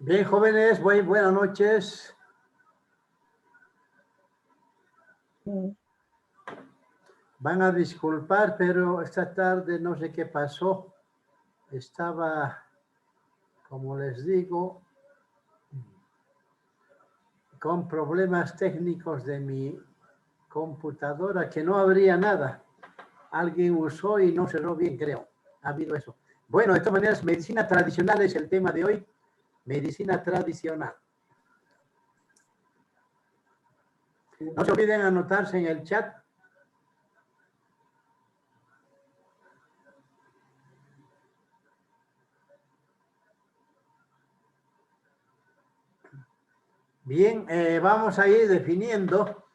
Bien, jóvenes, buenas noches. Van a disculpar, pero esta tarde no sé qué pasó. Estaba, como les digo, con problemas técnicos de mi computadora, que no habría nada. Alguien usó y no cerró bien, creo. Ha habido eso. Bueno, de todas maneras, medicina tradicional es el tema de hoy. Medicina tradicional. No se olviden anotarse en el chat. Bien, vamos a ir definiendo.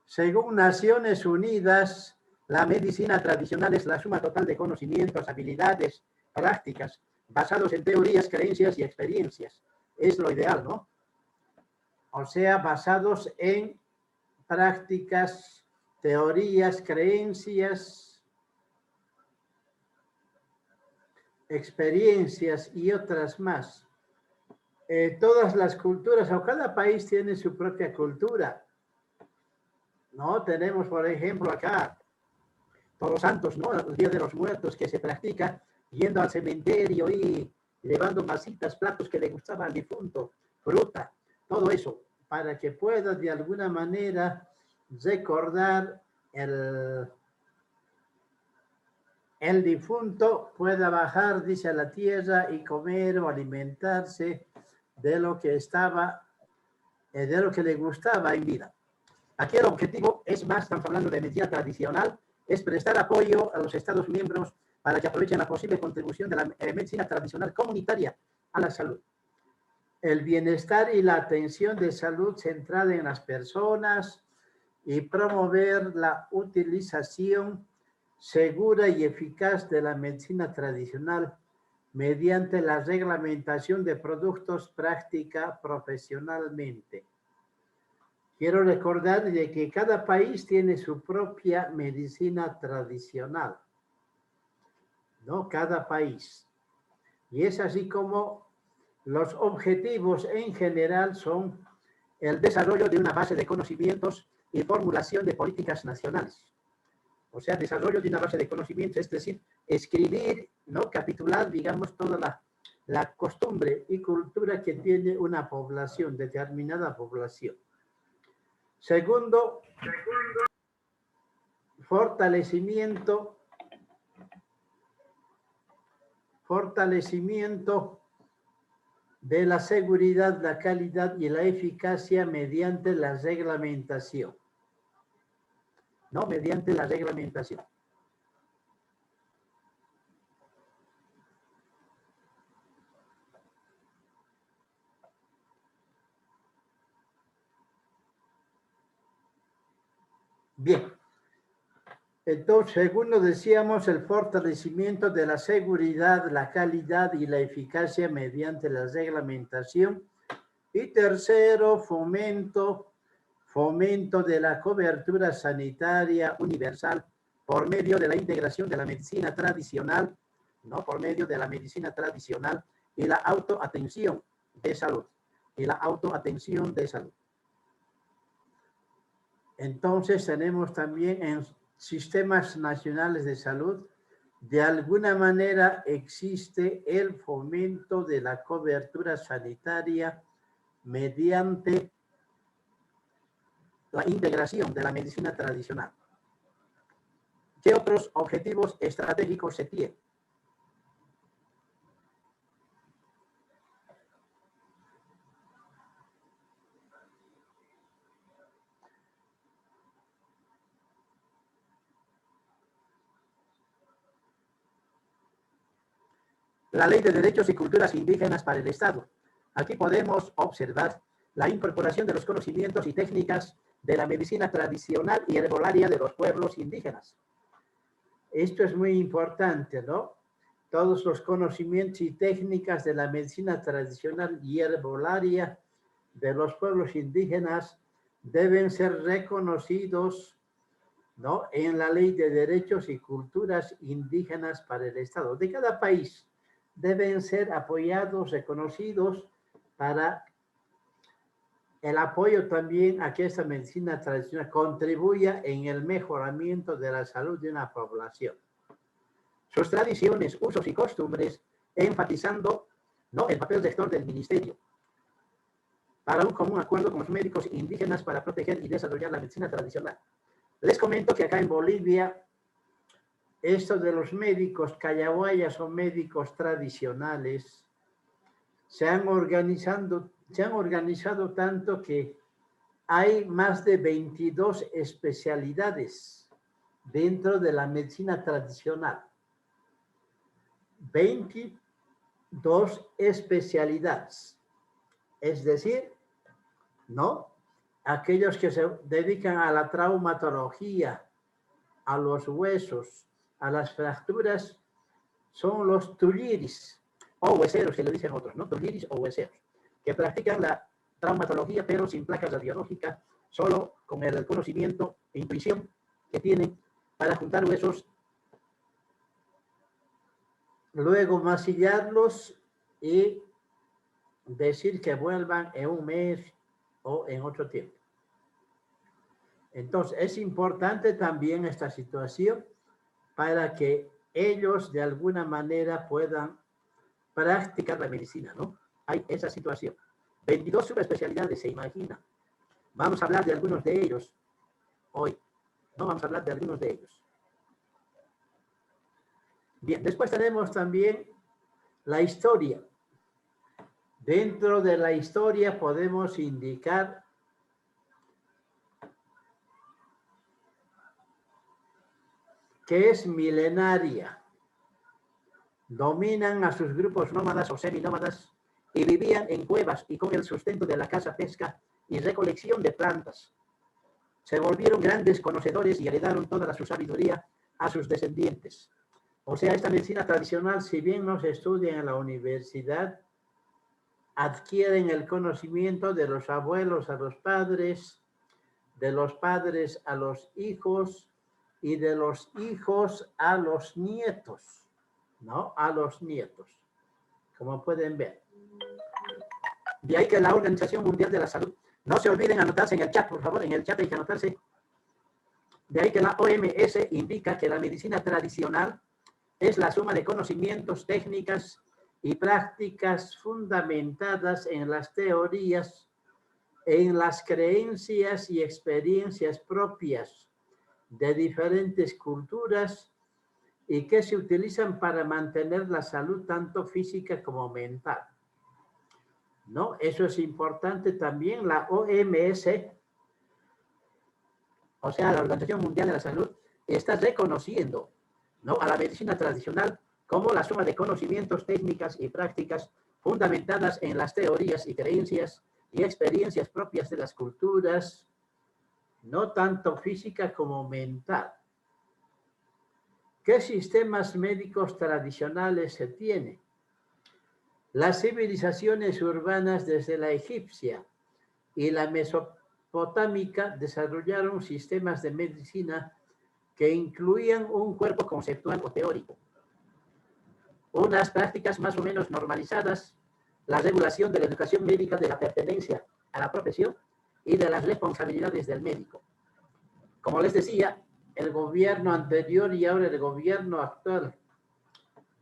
Según Naciones Unidas, la medicina tradicional es la suma total de conocimientos, habilidades, prácticas, basados en teorías, creencias y experiencias. Es lo ideal, ¿no? O sea, basados en prácticas, teorías, creencias, experiencias y otras más. Todas las culturas, o cada país tiene su propia cultura, ¿no? Tenemos, por ejemplo, acá Todos los Santos, ¿no? El Día de los Muertos que se practica yendo al cementerio y llevando masitas, platos que le gustaba al difunto, fruta, todo eso, para que pueda de alguna manera recordar el difunto, pueda bajar, dice, a la tierra y comer o alimentarse de lo que estaba, de lo que le gustaba en vida. Aquí el objetivo es más, estamos hablando de medicina tradicional, es prestar apoyo a los Estados miembros para que aprovechen la posible contribución de la medicina tradicional comunitaria a la salud. El bienestar y la atención de salud centrada en las personas y promover la utilización segura y eficaz de la medicina tradicional mediante la reglamentación de productos práctica profesionalmente. Quiero recordar de que cada país tiene su propia medicina tradicional, ¿no? Cada país. Y es así como los objetivos en general son el desarrollo de una base de conocimientos y formulación de políticas nacionales. O sea, desarrollo de una base de conocimientos, es decir, escribir, ¿no? Capitular, digamos, toda la costumbre y cultura que tiene una población, determinada población. Segundo, fortalecimiento de la seguridad, la calidad y la eficacia mediante la reglamentación. ¿No? Mediante la reglamentación. Bien. Entonces, segundo decíamos, el fortalecimiento de la seguridad, la calidad y la eficacia mediante la reglamentación. Y tercero, fomento de la cobertura sanitaria universal por medio de la integración de la medicina tradicional, ¿no? Por medio de la medicina tradicional y la autoatención de salud. Entonces, tenemos también en sistemas nacionales de salud, de alguna manera existe el fomento de la cobertura sanitaria mediante la integración de la medicina tradicional. ¿Qué otros objetivos estratégicos se tienen? La Ley de Derechos y Culturas Indígenas para el Estado. Aquí podemos observar la incorporación de los conocimientos y técnicas de la medicina tradicional y herbolaria de los pueblos indígenas. Esto es muy importante, ¿no? Todos los conocimientos y técnicas de la medicina tradicional y herbolaria de los pueblos indígenas deben ser reconocidos, ¿no? En la Ley de Derechos y Culturas Indígenas para el Estado de cada país. Deben ser apoyados, reconocidos, para el apoyo también a que esta medicina tradicional contribuya en el mejoramiento de la salud de una población. Sus tradiciones, usos y costumbres, enfatizando, ¿no?, el papel rector del ministerio para un común acuerdo con los médicos indígenas para proteger y desarrollar la medicina tradicional. Les comento que acá en Bolivia, esto de los médicos cayahuayas o médicos tradicionales se han organizado tanto que hay más de 22 especialidades dentro de la medicina tradicional. 22 especialidades. Es decir, ¿no?, aquellos que se dedican a la traumatología, a los huesos, a las fracturas, son los tulliris o hueseros, que le dicen otros, ¿no? Tulliris o hueseros, que practican la traumatología, pero sin placas radiológicas, solo con el conocimiento e intuición que tienen para juntar huesos, luego masillarlos y decir que vuelvan en un mes o en otro tiempo. Entonces, es importante también esta situación para que ellos de alguna manera puedan practicar la medicina, ¿no? Hay esa situación. 22 subespecialidades, se imagina. Vamos a hablar de algunos de ellos hoy. No vamos a hablar de algunos de ellos. Bien, después tenemos también la historia. Dentro de la historia podemos indicar que es milenaria. Dominan a sus grupos nómadas o seminómadas y vivían en cuevas y con el sustento de la caza, pesca y recolección de plantas. Se volvieron grandes conocedores y heredaron toda su sabiduría a sus descendientes. O sea, esta medicina tradicional, si bien no se estudia en la universidad, adquieren el conocimiento de los abuelos a los padres, de los padres a los hijos y de los hijos a los nietos, ¿no? A los nietos, como pueden ver. De ahí que la Organización Mundial de la Salud, no se olviden anotarse en el chat, por favor, en el chat hay que anotarse. De ahí que la OMS indica que la medicina tradicional es la suma de conocimientos, técnicas y prácticas fundamentadas en las teorías, en las creencias y experiencias propias de diferentes culturas y que se utilizan para mantener la salud tanto física como mental, ¿no? Eso es importante también. La OMS, o sea, la Organización Mundial de la Salud, está reconociendo, ¿no?, a la medicina tradicional como la suma de conocimientos, técnicas y prácticas fundamentadas en las teorías y creencias y experiencias propias de las culturas, no tanto física como mental. ¿Qué sistemas médicos tradicionales se tienen? Las civilizaciones urbanas desde la egipcia y la mesopotámica desarrollaron sistemas de medicina que incluían un cuerpo conceptual o teórico, unas prácticas más o menos normalizadas, la regulación de la educación médica, de la pertenencia a la profesión y de las responsabilidades del médico. Como les decía, el gobierno anterior y ahora el gobierno actual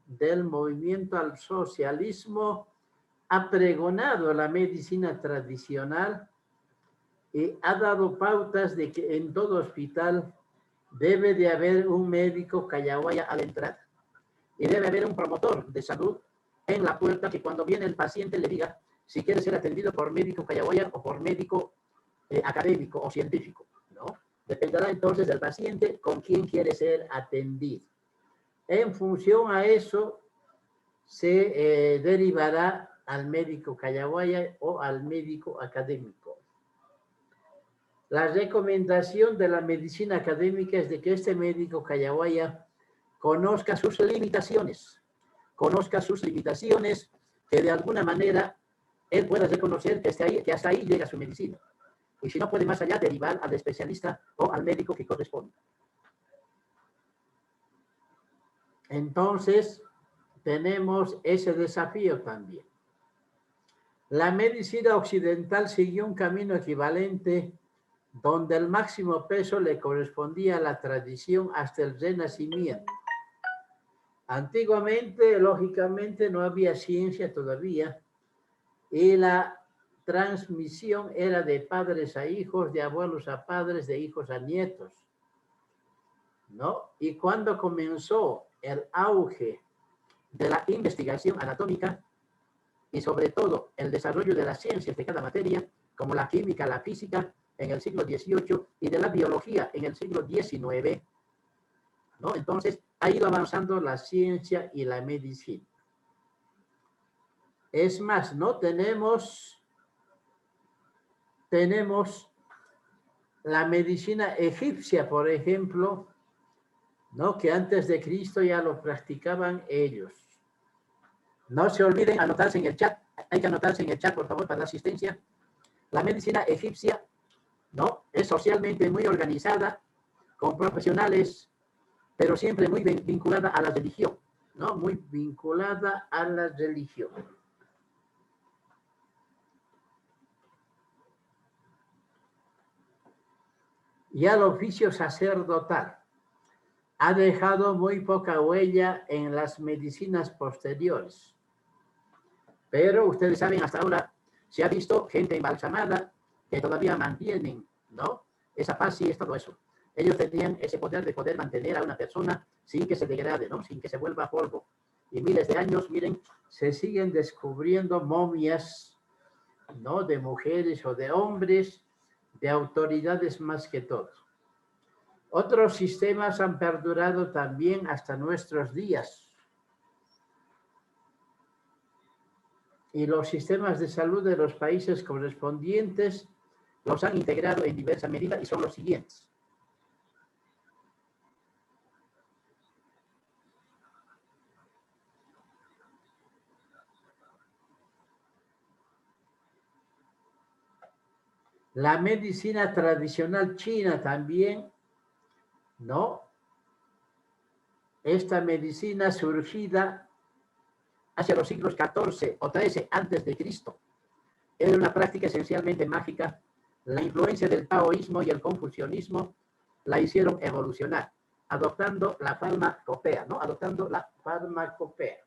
del movimiento al socialismo ha pregonado la medicina tradicional y ha dado pautas de que en todo hospital debe de haber un médico cayahuaya a la entrada y debe haber un promotor de salud en la puerta que cuando viene el paciente le diga si quiere ser atendido por médico cayahuaya o por médico académico o científico, ¿no? Dependerá entonces del paciente con quién quiere ser atendido. En función a eso se derivará al médico cayahuaya o al médico académico. La recomendación de la medicina académica es de que este médico cayahuaya conozca sus limitaciones, que de alguna manera él pueda reconocer que hasta ahí llega su medicina. Y si no puede más allá, derivar al especialista o al médico que corresponda. Entonces, tenemos ese desafío también. La medicina occidental siguió un camino equivalente donde el máximo peso le correspondía a la tradición hasta el Renacimiento. Antiguamente, lógicamente, no había ciencia todavía y la transmisión era de padres a hijos, de abuelos a padres, de hijos a nietos, ¿no? Y cuando comenzó el auge de la investigación anatómica y sobre todo el desarrollo de las ciencias de cada materia, como la química, la física, en el siglo XVIII y de la biología en el siglo XIX, ¿no? Entonces ha ido avanzando la ciencia y la medicina. Es más, ¿no? Tenemos la medicina egipcia, por ejemplo, ¿no? Que antes de Cristo ya lo practicaban ellos. No se olviden anotarse en el chat, hay que anotarse en el chat, por favor, para la asistencia. La medicina egipcia, ¿no? Es socialmente muy organizada, con profesionales, pero siempre muy vinculada a la religión, ¿no? Muy vinculada a la religión. Y al oficio sacerdotal. Ha dejado muy poca huella en las medicinas posteriores. Pero ustedes saben, hasta ahora se ha visto gente embalsamada que todavía mantienen, ¿no? Esa paz y es todo eso. Ellos tenían ese poder de poder mantener a una persona sin que se degrade, ¿no? Sin que se vuelva polvo. Y miles de años, miren, se siguen descubriendo momias, ¿no? De mujeres o de hombres, de autoridades más que todo. Otros sistemas han perdurado también hasta nuestros días. Y los sistemas de salud de los países correspondientes los han integrado en diversa medida y son los siguientes. La medicina tradicional china también, ¿no? Esta medicina surgida hacia los siglos XIV o XIII antes de Cristo era una práctica esencialmente mágica. La influencia del taoísmo y el confucianismo la hicieron evolucionar, adoptando la farmacopea, ¿no? Adoptando la farmacopea.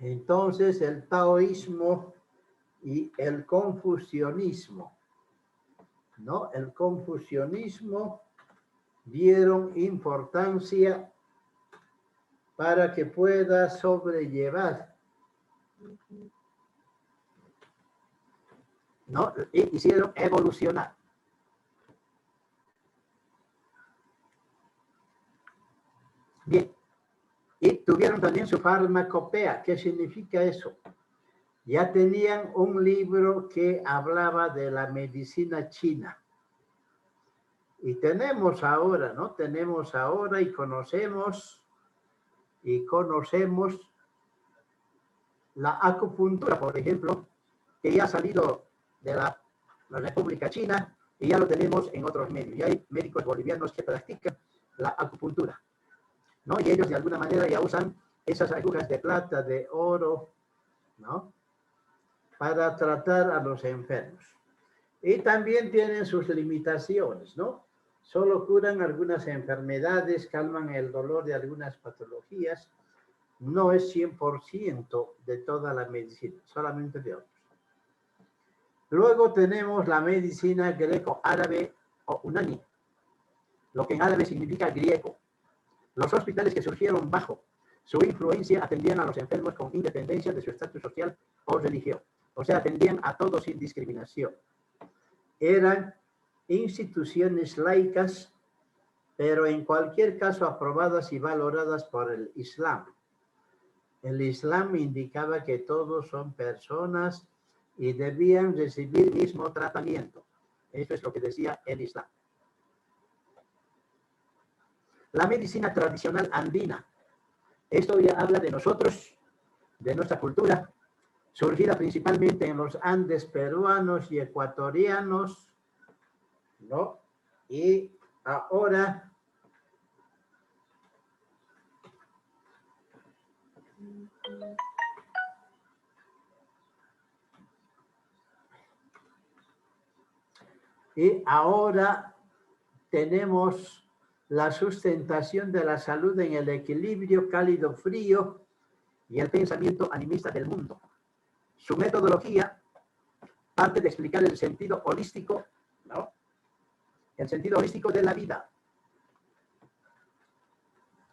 Entonces, el taoísmo y el confucianismo, ¿no? El confucianismo dieron importancia para que pueda sobrellevar, ¿no? Y hicieron evolucionar. Bien. Y tuvieron también su farmacopea. ¿Qué significa eso? Ya tenían un libro que hablaba de la medicina china. Y tenemos ahora, ¿no? Tenemos ahora y conocemos la acupuntura, por ejemplo, que ya ha salido de la República China y ya lo tenemos en otros medios. Y hay médicos bolivianos que practican la acupuntura, ¿no? Y ellos de alguna manera ya usan esas agujas de plata, de oro, ¿no? Para tratar a los enfermos. Y también tienen sus limitaciones, ¿no? Solo curan algunas enfermedades, calman el dolor de algunas patologías. No es 100% de toda la medicina, solamente de otros. Luego tenemos la medicina greco-árabe o unani, lo que en árabe significa griego. Los hospitales que surgieron bajo su influencia atendían a los enfermos con independencia de su estatus social o religión. O sea, atendían a todos sin discriminación. Eran instituciones laicas, pero en cualquier caso aprobadas y valoradas por el Islam. El Islam indicaba que todos son personas y debían recibir el mismo tratamiento. Eso es lo que decía el Islam. La medicina tradicional andina. Esto ya habla de nosotros, de nuestra cultura, surgida principalmente en los Andes peruanos y ecuatorianos, ¿no? Y ahora tenemos la sustentación de la salud en el equilibrio cálido-frío y el pensamiento animista del mundo. Su metodología parte de explicar el sentido holístico, ¿no? El sentido holístico de la vida.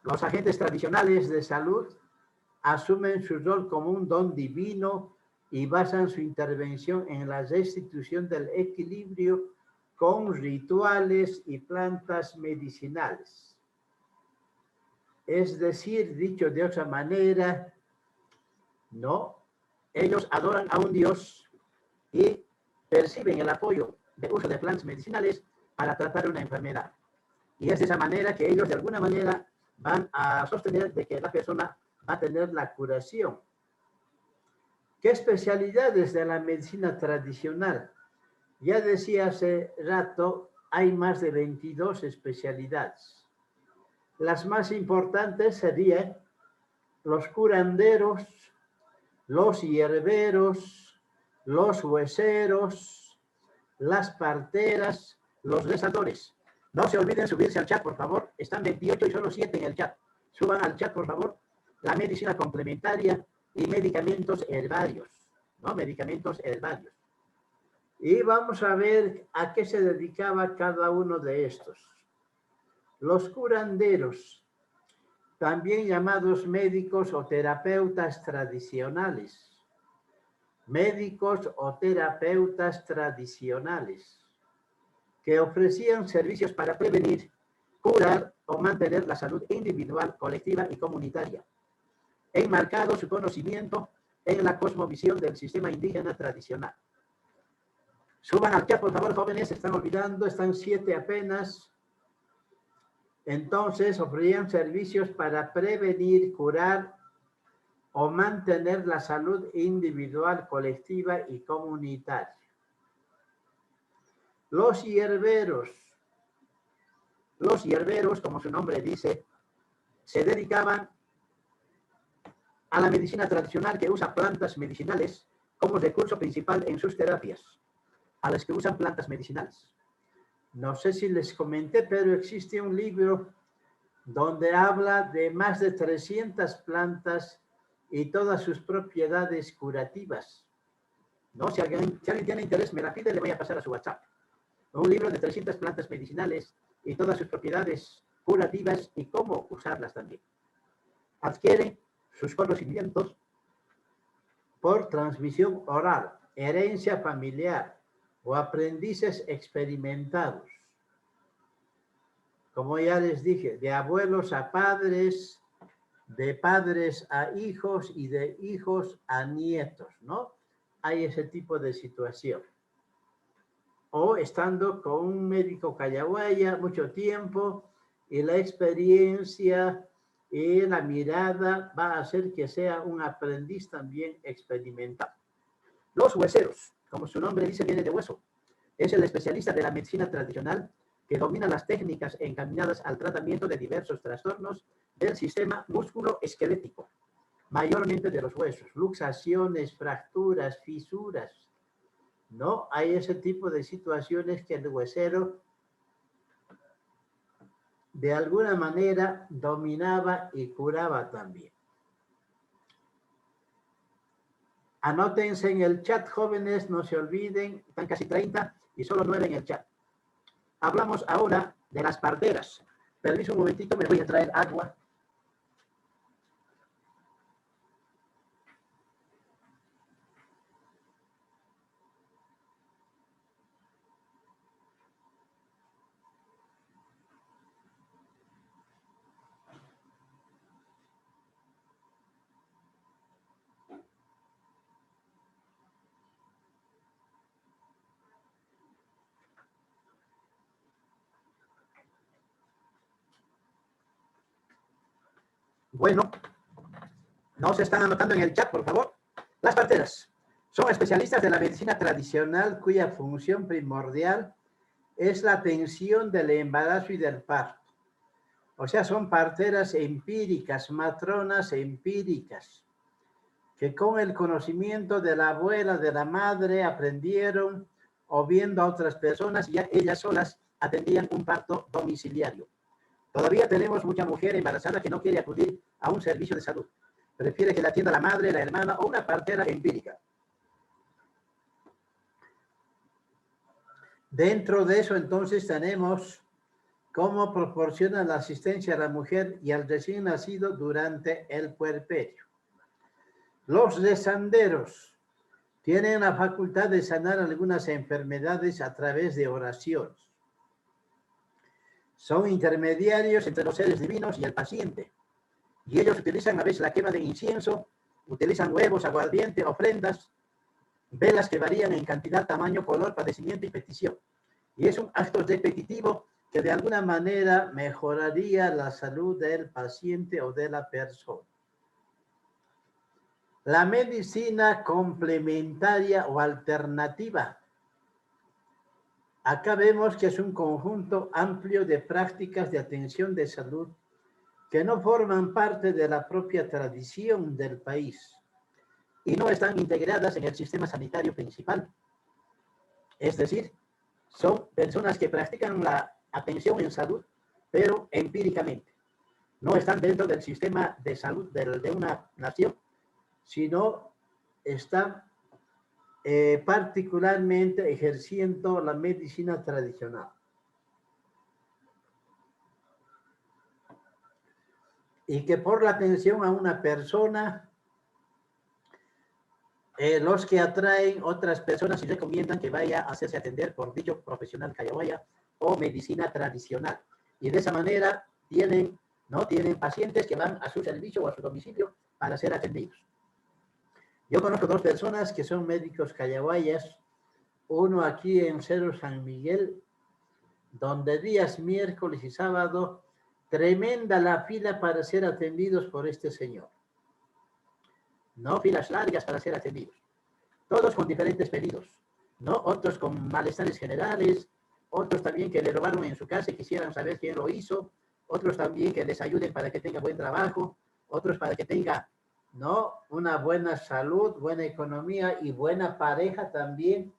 Los agentes tradicionales de salud asumen su rol como un don divino y basan su intervención en la restitución del equilibrio con rituales y plantas medicinales. Es decir, dicho de otra manera, ¿no? Ellos adoran a un Dios y perciben el apoyo del uso de plantas medicinales para tratar una enfermedad. Y es de esa manera que ellos de alguna manera van a sostener de que la persona va a tener la curación. ¿Qué especialidades de la medicina tradicional? Ya decía hace rato, hay más de 22 especialidades. Las más importantes serían los curanderos, los hierberos, los hueseros, las parteras, los rezadores. No se olviden subirse al chat, por favor. Están 28 y solo 7 en el chat. Suban al chat, por favor. La medicina complementaria y medicamentos herbarios, ¿no? Medicamentos herbarios. Y vamos a ver a qué se dedicaba cada uno de estos. Los curanderos, también llamados médicos o terapeutas tradicionales. Médicos o terapeutas tradicionales que ofrecían servicios para prevenir, curar o mantener la salud individual, colectiva y comunitaria, enmarcado su conocimiento en la cosmovisión del sistema indígena tradicional. Suban al chat, por favor, jóvenes, se están olvidando, están 7 apenas. Entonces, ofrecían servicios para prevenir, curar o mantener la salud individual, colectiva y comunitaria. Los hierberos, como su nombre dice, se dedicaban a la medicina tradicional que usa plantas medicinales como recurso principal en sus terapias, a las que usan plantas medicinales. No sé si les comenté, pero existe un libro donde habla de más de 300 plantas y todas sus propiedades curativas. ¿No? Si alguien tiene interés, me la pide, le voy a pasar a su WhatsApp. Un libro de 300 plantas medicinales y todas sus propiedades curativas y cómo usarlas también. Adquieren sus conocimientos por transmisión oral, herencia familiar o aprendices experimentados. Como ya les dije, de abuelos a padres, de padres a hijos y de hijos a nietos, ¿no? Hay ese tipo de situación. O estando con un médico callahuaya mucho tiempo y la experiencia y la mirada va a hacer que sea un aprendiz también experimentado. Los hueseros, como su nombre dice, viene de hueso. Es el especialista de la medicina tradicional que domina las técnicas encaminadas al tratamiento de diversos trastornos del sistema músculo-esquelético, mayormente de los huesos, luxaciones, fracturas, fisuras, ¿no? Hay ese tipo de situaciones que el huesero de alguna manera dominaba y curaba también. Anótense en el chat, jóvenes, no se olviden, están casi 30 y solo 9 en el chat. Hablamos ahora de las parteras. Permiso un momentito, me voy a traer agua. Bueno, no se están anotando en el chat, por favor. Las parteras son especialistas de la medicina tradicional cuya función primordial es la atención del embarazo y del parto. O sea, son parteras empíricas, matronas empíricas, que con el conocimiento de la abuela, de la madre, aprendieron o viendo a otras personas, ya ellas solas atendían un parto domiciliario. Todavía tenemos mucha mujer embarazada que no quiere acudir a un servicio de salud. Prefiere que la atienda la madre, la hermana o una partera empírica. Dentro de eso, entonces, tenemos cómo proporciona la asistencia a la mujer y al recién nacido durante el puerperio. Los rezanderos tienen la facultad de sanar algunas enfermedades a través de oraciones. Son intermediarios entre los seres divinos y el paciente. Y ellos utilizan a veces la quema de incienso, utilizan huevos, aguardiente, ofrendas, velas que varían en cantidad, tamaño, color, padecimiento y petición. Y es un acto repetitivo que de alguna manera mejoraría la salud del paciente o de la persona. La medicina complementaria o alternativa. Acá vemos que es un conjunto amplio de prácticas de atención de salud que no forman parte de la propia tradición del país y no están integradas en el sistema sanitario principal. Es decir, son personas que practican la atención en salud, pero empíricamente. No están dentro del sistema de salud de una nación, sino están particularmente ejerciendo la medicina tradicional. Y que por la atención a una persona, los que atraen otras personas y recomiendan que vaya a hacerse atender por dicho profesional callahuaya o medicina tradicional. Y de esa manera tienen pacientes que van a su servicio o a su domicilio para ser atendidos. Yo conozco dos personas que son médicos callahuayas, uno aquí en Cerro San Miguel, donde días miércoles y sábado, tremenda la fila para ser atendidos por este señor. No filas largas para ser atendidos. Todos con diferentes pedidos, ¿no? Otros con malestares generales, otros también que le robaron en su casa y quisieran saber quién lo hizo, otros también que les ayuden para que tenga buen trabajo, otros para que tenga, ¿no?, una buena salud, buena economía y buena pareja también,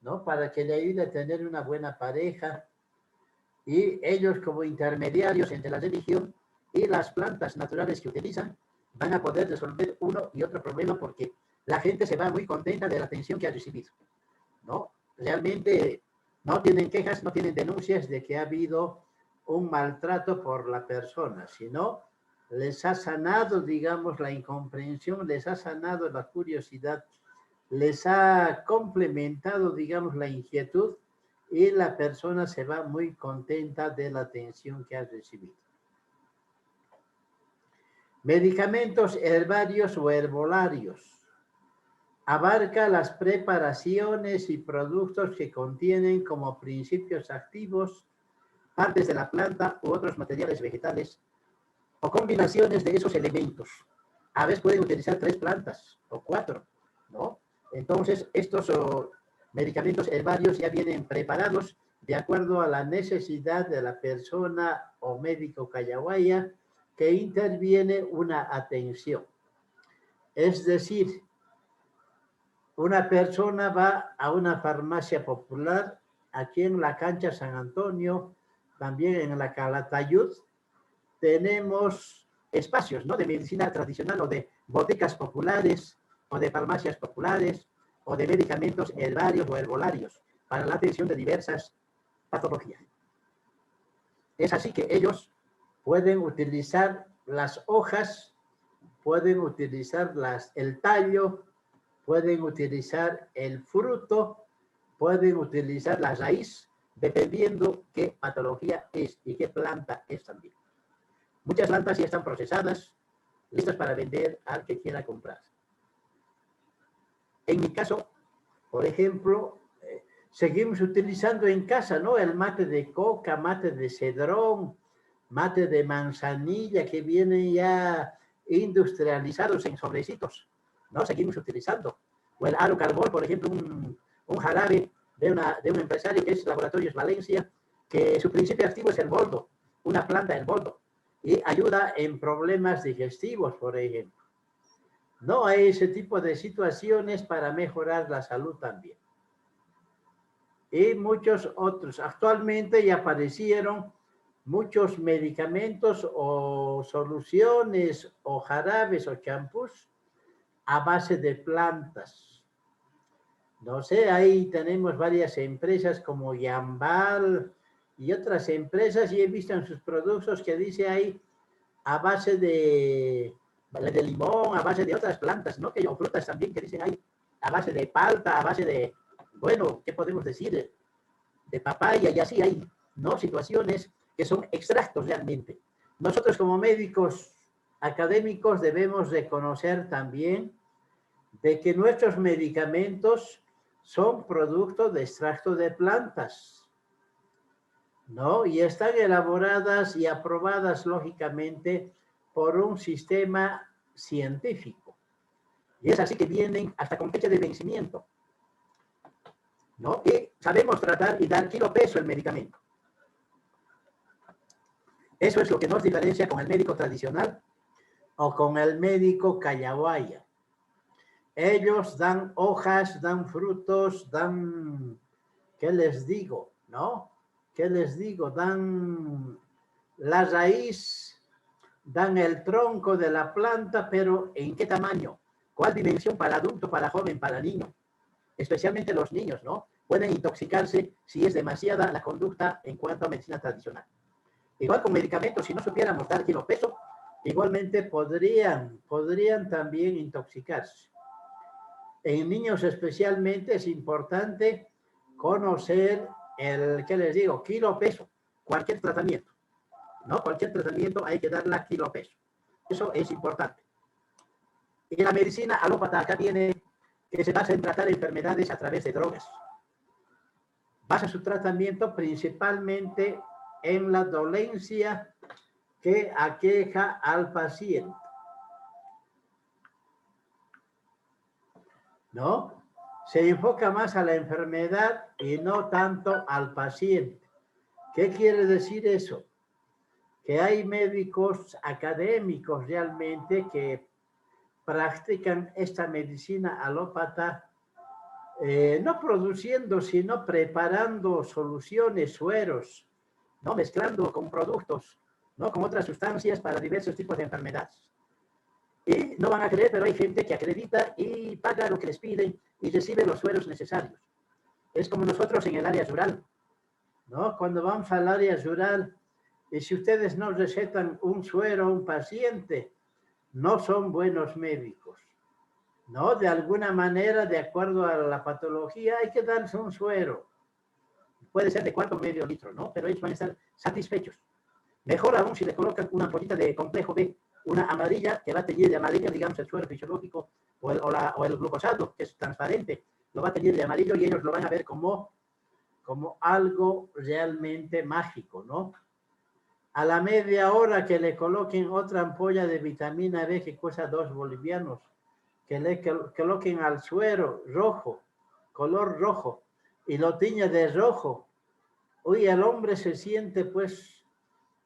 ¿no?, para que le ayude a tener una buena pareja. Y ellos como intermediarios entre la religión y las plantas naturales que utilizan, van a poder resolver uno y otro problema porque la gente se va muy contenta de la atención que ha recibido, ¿no? Realmente no tienen quejas, no tienen denuncias de que ha habido un maltrato por la persona, sino les ha sanado, digamos, la incomprensión, les ha sanado la curiosidad, les ha complementado, digamos, la inquietud y la persona se va muy contenta de la atención que ha recibido. Medicamentos herbarios o herbolarios. Abarca las preparaciones y productos que contienen como principios activos partes de la planta u otros materiales vegetales o combinaciones de esos elementos. A veces pueden utilizar 3 plantas o 4, ¿no? Entonces, estos medicamentos herbarios ya vienen preparados de acuerdo a la necesidad de la persona o médico callahuaya que interviene una atención. Es decir, una persona va a una farmacia popular aquí en la cancha San Antonio, también en la Calatayud, tenemos espacios, ¿no?, de medicina tradicional o de boticas populares o de farmacias populares o de medicamentos herbarios o herbolarios para la atención de diversas patologías. Es así que ellos pueden utilizar las hojas, pueden utilizar el tallo, pueden utilizar el fruto, pueden utilizar la raíz, dependiendo qué patología es y qué planta es también. Muchas plantas ya están procesadas, listas para vender al que quiera comprar. En mi caso, por ejemplo, seguimos utilizando en casa, ¿no?, el mate de coca, mate de cedrón, mate de manzanilla que vienen ya industrializados en sobrecitos, ¿no? Seguimos utilizando. O el aloe carbol, por ejemplo, un jarabe de un empresario que es Laboratorios Valencia, que su principio activo es el boldo, una planta del boldo, y ayuda en problemas digestivos, por ejemplo. No hay ese tipo de situaciones para mejorar la salud también. Y muchos otros. Actualmente ya aparecieron muchos medicamentos o soluciones o jarabes o champús a base de plantas. No sé, ahí tenemos varias empresas como Yambal y otras empresas, y he visto en sus productos que dice ahí a base de limón, a base de otras plantas, ¿no? Que, o frutas también que dicen ahí, a base de palta, a base de, bueno, ¿qué podemos decir? De papaya, y así hay, ¿no? Situaciones que son extractos realmente. Nosotros como médicos académicos debemos reconocer también de que nuestros medicamentos son productos de extracto de plantas, ¿no? Y están elaboradas y aprobadas, lógicamente, por un sistema científico. Y es así que vienen hasta con fecha de vencimiento, ¿no? Y sabemos tratar y dar kilo peso el medicamento. Eso es lo que nos diferencia con el médico tradicional o con el médico callahuaya. Ellos dan hojas, dan frutos, dan, ¿qué les digo? ¿No? ¿Qué les digo? Dan la raíz, dan el tronco de la planta, pero ¿en qué tamaño? ¿Cuál dimensión para adulto, para joven, para niño? Especialmente los niños, ¿no? Pueden intoxicarse si es demasiada la conducta en cuanto a medicina tradicional. Igual con medicamentos, si no supiéramos dar kilo peso, igualmente podrían también intoxicarse. En niños especialmente es importante conocer el, ¿qué les digo? Kilo peso, cualquier tratamiento, ¿no? Cualquier tratamiento hay que darle kilo peso. Eso es importante. Y la medicina alópata acá viene que se basa en tratar enfermedades a través de drogas. Basa su tratamiento principalmente en la dolencia que aqueja al paciente, ¿no? Se enfoca más a la enfermedad y no tanto al paciente. ¿Qué quiere decir eso? Que hay médicos académicos realmente que practican esta medicina alópata, no produciendo, sino preparando soluciones, sueros, ¿no? Mezclando con productos, ¿no? Con otras sustancias para diversos tipos de enfermedades. Y no van a creer, pero hay gente que acredita y paga lo que les piden y recibe los sueros necesarios. Es como nosotros en el área rural, ¿no? Cuando vamos al área rural, y si ustedes no recetan un suero a un paciente, no son buenos médicos, ¿no? De alguna manera, de acuerdo a la patología, hay que darse un suero. Puede ser de 4,5 litros, ¿no? Pero ellos van a estar satisfechos. Mejor aún si le colocan una ampollita de complejo B, una amarilla que va a teñir de amarillo, digamos, el suero fisiológico o el glucosato, que es transparente, lo va a teñir de amarillo y ellos lo van a ver como algo realmente mágico, ¿no? A la media hora que le coloquen otra ampolla de vitamina B que cuesta 2 bolivianos, que le coloquen al suero rojo, color rojo, y lo tiña de rojo, uy, el hombre se siente pues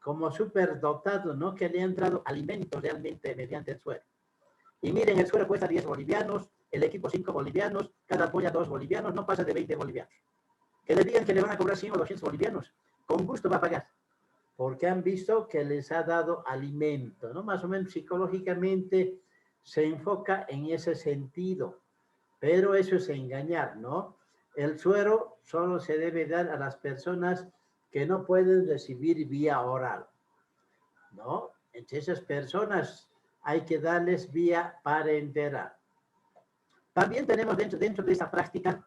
como súper dotado, ¿no? Que le ha entrado alimento realmente mediante el suero. Y miren, el suero cuesta 10 bolivianos, el equipo 5 bolivianos, cada ampolla 2 bolivianos, no pasa de 20 bolivianos. Que le digan que le van a cobrar 100 o 200 bolivianos, con gusto va a pagar, porque han visto que les ha dado alimento, ¿no? Más o menos psicológicamente se enfoca en ese sentido, pero eso es engañar, ¿no? El suero solo se debe dar a las personas que no pueden recibir vía oral, ¿no? Entre esas personas hay que darles vía parenteral. También tenemos dentro de esta práctica,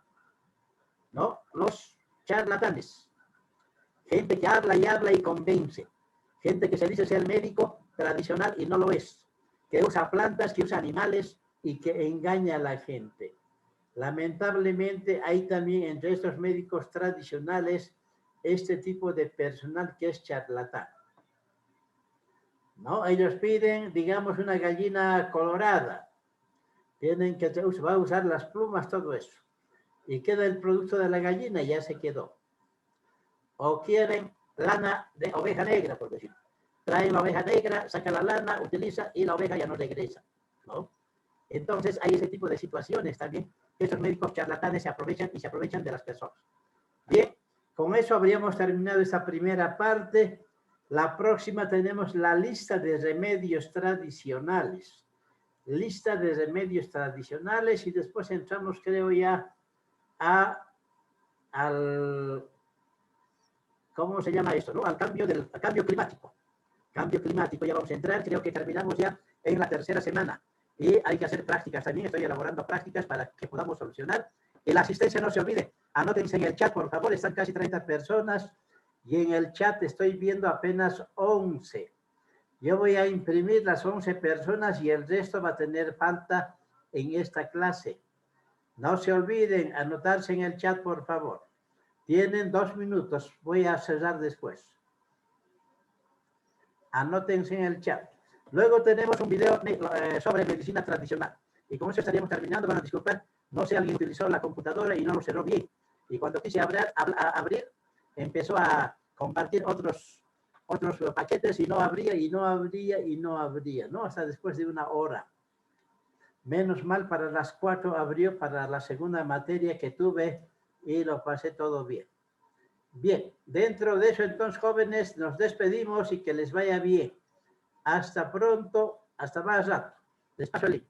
¿no? Los charlatanes. Gente que habla y convence. Gente que se dice ser médico tradicional y no lo es. Que usa plantas, que usa animales y que engaña a la gente. Lamentablemente hay también entre estos médicos tradicionales este tipo de personal que es charlatán, ¿no? Ellos piden, digamos, una gallina colorada. Tienen que va a usar las plumas, todo eso. y queda el producto de la gallina, ya se quedó. O quieren lana de oveja negra, por decir. Traen la oveja negra, sacan la lana, utiliza y la oveja ya no regresa, ¿no? Entonces hay ese tipo de situaciones también. Estos médicos charlatanes se aprovechan de las personas. Bien, con eso habríamos terminado esta primera parte. La próxima tenemos la lista de remedios tradicionales. Lista de remedios tradicionales y después entramos, creo ya, al, ¿cómo se llama esto? ¿No? Al cambio climático. Cambio climático, ya vamos a entrar, creo que terminamos ya en la tercera semana. Y hay que hacer prácticas también, estoy elaborando prácticas para que podamos solucionar. Y la asistencia no se olvide, anótense en el chat, por favor, están casi 30 personas y en el chat estoy viendo apenas 11. Yo voy a imprimir las 11 personas y el resto va a tener falta en esta clase. No se olviden anotarse en el chat, por favor. Tienen 2 minutos, voy a cerrar después. Anótense en el chat. Luego tenemos un video sobre medicina tradicional. Y con eso estaríamos terminando. Van a disculpar, no sé, alguien utilizó la computadora y no lo cerró bien. Y cuando quise abrir, empezó a compartir otros paquetes y no abría, ¿no? Hasta después de 1 hora. Menos mal, para las 4 abrió para la segunda materia que tuve y lo pasé todo bien. Bien, dentro de eso entonces, jóvenes, nos despedimos y que les vaya bien. Hasta pronto, hasta más rato. Les paso el link.